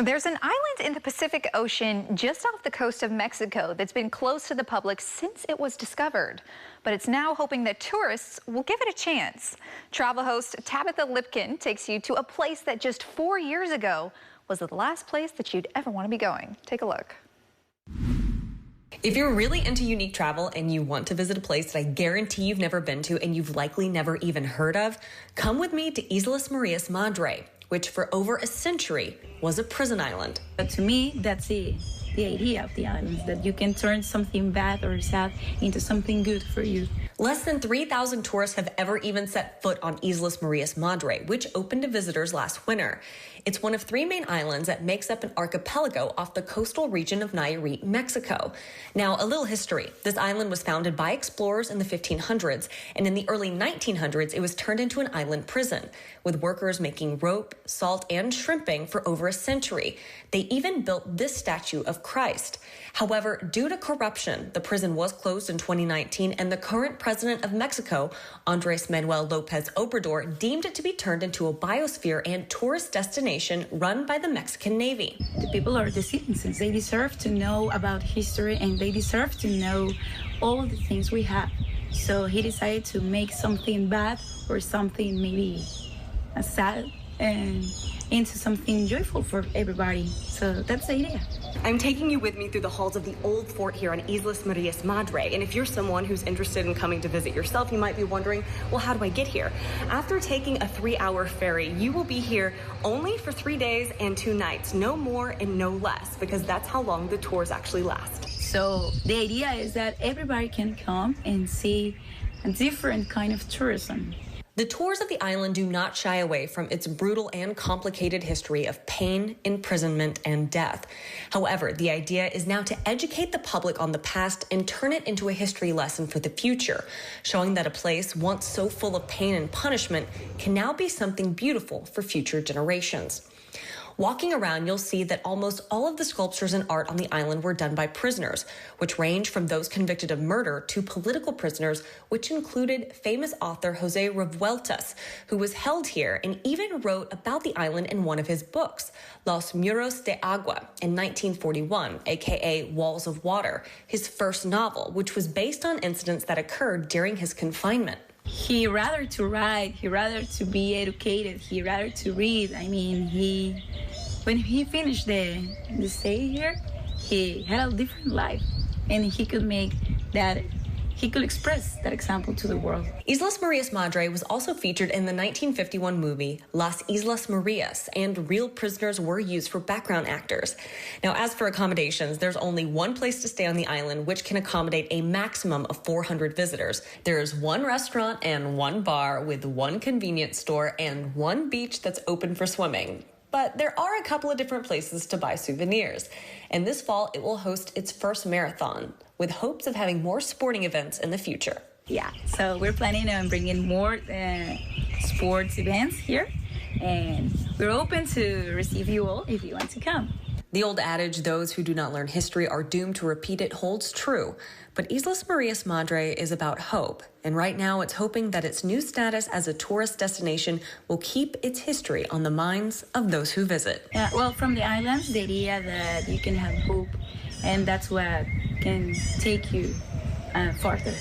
There's an island in the Pacific Ocean just off the coast of Mexico that's been closed to the public since it was discovered. But it's now hoping that tourists will give it a chance. Travel host Tabitha Lipkin takes you to a place that just 4 years ago was the last place that you'd ever want to be going. Take a look. If you're really into unique travel and you want to visit a place that I guarantee you've never been to and you've likely never even heard of, come with me to Islas Marias Madre, which for over a century was a prison island. But to me, that's the idea of the islands, that you can turn something bad or sad into something good for you. Less than 3,000 tourists have ever even set foot on Islas Marias Madre, which opened to visitors last winter. It's one of 3 main islands that makes up an archipelago off the coastal region of Nayarit, Mexico. Now, a little history. This island was founded by explorers in the 1500s, and in the early 1900s, it was turned into an island prison, with workers making rope, salt, and shrimping for over a century. They even built this statue of Christ. However, due to corruption, the prison was closed in 2019, and the current president of Mexico, Andres Manuel Lopez Obrador, deemed it to be turned into a biosphere and tourist destination run by the Mexican Navy. The people are the citizens. They deserve to know about history, and they deserve to know all the things we have. So he decided to make something bad or something maybe sad and into something joyful for everybody. So that's the idea. I'm taking you with me through the halls of the old fort here on Islas Marias Madre. And if you're someone who's interested in coming to visit yourself, you might be wondering, well, how do I get here? After taking a 3-hour ferry, you will be here only for 3 days and 2 nights, no more and no less, because that's how long the tours actually last. So the idea is that everybody can come and see a different kind of tourism. The tours of the island do not shy away from its brutal and complicated history of pain, imprisonment, and death. However, the idea is now to educate the public on the past and turn it into a history lesson for the future, showing that a place once so full of pain and punishment can now be something beautiful for future generations. Walking around, you'll see that almost all of the sculptures and art on the island were done by prisoners, which range from those convicted of murder to political prisoners, which included famous author Jose Revueltas, who was held here and even wrote about the island in one of his books, Los Muros de Agua, in 1941, aka Walls of Water, his first novel, which was based on incidents that occurred during his confinement. He rather to write, he rather to be educated, he rather to read. I mean, when he finished the stay here, he had a different life, and he could make that, he could express that example to the world. Islas Marias Madre was also featured in the 1951 movie Las Islas Marias, and real prisoners were used for background actors. Now, as for accommodations, there's only one place to stay on the island, which can accommodate a maximum of 400 visitors. There is 1 restaurant and 1 bar with 1 convenience store and 1 beach that's open for swimming. But there are a couple of different places to buy souvenirs. And this fall, it will host its first marathon, with hopes of having more sporting events in the future. Yeah, so we're planning on bringing more sports events here, and we're open to receive you all if you want to come. The old adage, those who do not learn history are doomed to repeat it, holds true. But Islas Marias Madre is about hope, and right now it's hoping that its new status as a tourist destination will keep its history on the minds of those who visit. Yeah, well, from the islands, the idea that you can have hope, and that's what can take you farther.